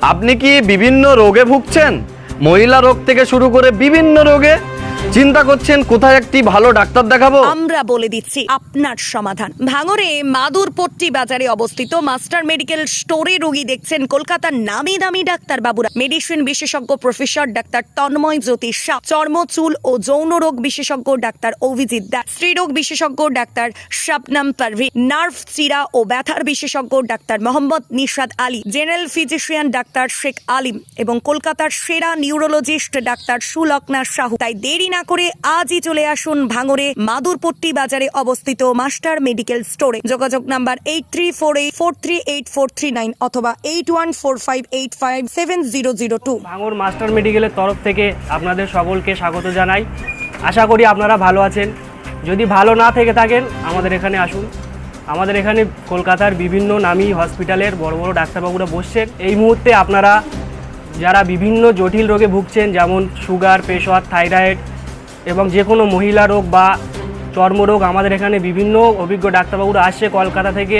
আপনি কি বিভিন্ন রোগে ভুগছেন? মহিলা রোগ থেকে শুরু করে বিভিন্ন রোগে চিন্তা করছেন কোথায় একটি ভালো ডাক্তার দেখাবো? আমরা বলে দিচ্ছি আপনার সমাধান। ভাঙড়ে মাদুরপট্টি বাজারে অবস্থিত মাস্টার মেডিকেল স্টোরে রোগী দেখছেন কলকাতার নামি দামি ডাক্তার বাবুরা। মেডিসিন বিশেষজ্ঞ প্রফেসর ডাক্তার তন্ময় জ্যোতি শাহ, চর্ম চুল ও যৌন রোগ বিশেষজ্ঞ ডাক্তার অভিজিৎ দাস, স্ত্রীরোগ বিশেষজ্ঞ ডাক্তার শাবনাম পারভিন, নার্ভ চিরা ও ব্যথার বিশেষজ্ঞ doctor Mohammad Nishad Ali, general physician doctor Sheikh Alim এবং কলকাতার সেরা নিউরোলজিস্ট ডাক্তার সুলগ্না সাহু। তাই দেরি না করে আজই চলে আসুন ভাঙড়ে মাদুরপট্টি বাজারে অবস্থিত মাস্টার মেডিকেল স্টোরে। যোগাযোগ নাম্বার 8348438439 অথবা 8145857002। ভাঙড় মাস্টার মেডিকেলের তরফ থেকে আপনাদের সকলকে স্বাগত জানাই। আশা করি আপনারা ভালো আছেন। যদি ভালো না থেকে থাকেন আমাদের এখানে আসুন। আমাদের এখানে কলকাতার বিভিন্ন নামী হসপিটালের বড় বড় ডাক্তারবাবুরা বসছেন। এই মুহূর্তে আপনারা যারা বিভিন্ন জটিল রোগে ভুগছেন, যেমন সুগার, প্রেশার, থাইরয়েড এবং যে কোনো মহিলা রোগ বা চর্মরোগ, আমাদের এখানে বিভিন্ন অভিজ্ঞ ডাক্তারবাবুরা আসছে কলকাতা থেকে।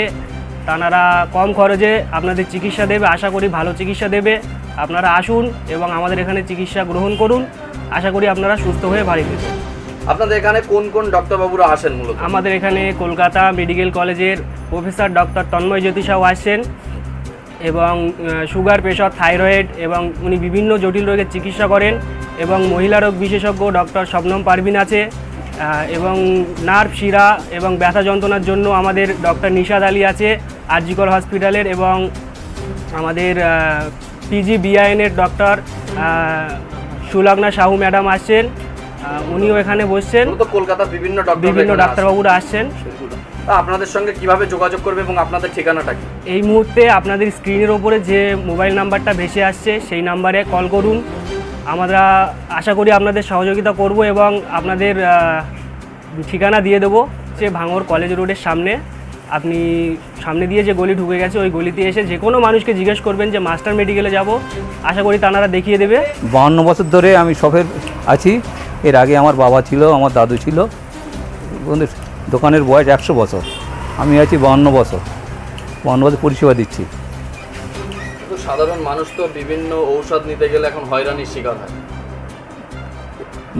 তারা কম খরচে আপনাদের চিকিৎসা দেবে, আশা করি ভালো চিকিৎসা দেবে। আপনারা আসুন এবং আমাদের এখানে চিকিৎসা গ্রহণ করুন। আশা করি আপনারা সুস্থ হয়ে বাড়ি ফিরবেন। আপনাদের এখানে কোন কোন ডাক্তারবাবুরা আসেন মূলত? আমাদের এখানে কলকাতা মেডিকেল কলেজের প্রফেসর ডক্টর তন্ময় জ্যোতি শাহ আসছেন এবং সুগার, প্রেশার, থাইরয়েড এবং উনি বিভিন্ন জটিল রোগের চিকিৎসা করেন। এবং মহিলা রোগ বিশেষজ্ঞ ডক্টর শবনম পারভিন আছে এবং নার্ভ শিরা এবং ব্যথা যন্ত্রণার জন্য আমাদের ডক্টর নিশাদ আলী আছে আরজিকর হসপিটালের। এবং আমাদের PGBIN-এর ডক্টর সুলগ্না সাহু ম্যাডাম আসছেন, উনিও এখানে বসছেন। কলকাতার বিভিন্ন ডাক্তারবাবুরা আসছেন। আপনাদের সঙ্গে কিভাবে যোগাযোগ করবে এবং আপনাদের ঠিকানাটা কি? এই মুহূর্তে আপনাদের স্ক্রিনের ওপরে যে মোবাইল নাম্বারটা ভেসে আসছে সেই নাম্বারে কল করুন। আমরা আশা করি আপনাদের সহযোগিতা করব এবং আপনাদের ঠিকানা দিয়ে দেবো। যে ভাঙড় কলেজ রোডের সামনে, আপনি সামনে দিয়ে যে গলি ঢুকে গেছে ওই গলিতে এসে যে কোনো মানুষকে জিজ্ঞেস করবেন যে মাস্টার মেডিকেলে যাব, আশা করি তারা দেখিয়ে দেবে। 52 বছর ধরে আমি শপের আছি। এর আগে আমার বাবা ছিল, আমার দাদু ছিল। দোকানের বয়স 100 বছর, আমি আছি 52 বছর। 52 বছর পরিষেবা দিচ্ছি। কিন্তু সাধারণ মানুষ তো বিভিন্ন ঔষধ নিতে গেলে এখন হয়রানির শিকার হয়।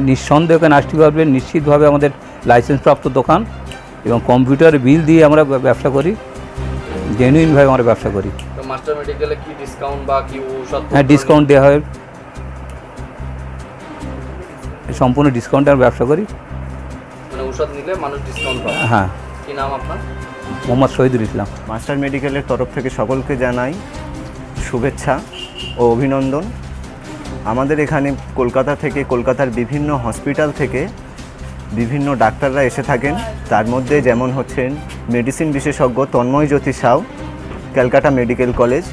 নিঃসন্দেহে এখানে আসতে পারবেন। নিশ্চিতভাবে আমাদের লাইসেন্সপ্রাপ্ত দোকান এবং কম্পিউটার বিল দিয়ে আমরা ব্যবসা করি, জেনুইনভাবে আমরা ব্যবসা করি। তো মাস্টার মেডিকেলে কি ডিসকাউন্ট বা কি ঔষধ? হ্যাঁ, ডিসকাউন্ট দেওয়া হয়, সম্পূর্ণ ডিসকাউন্টে আমরা ব্যবসা করি। মানে ঔষধ নিলে মানুষ ডিসকাউন্ট পায়? হ্যাঁ। কি নাম আপনার? মোহাম্মদ শহীদুল ইসলাম। মাস্টার মেডিকেলের তরফ থেকে সকলকে জানাই শুভেচ্ছা ও অভিনন্দন। আমাদের এখানে কলকাতা থেকে, কলকাতার বিভিন্ন হসপিটাল থেকে বিভিন্ন ডাক্তাররা এসে থাকেন। তার মধ্যে যেমন হচ্ছেন মেডিসিন বিশেষজ্ঞ তন্ময় জ্যোতি শাহ, ক্যালকাটা মেডিকেল কলেজ,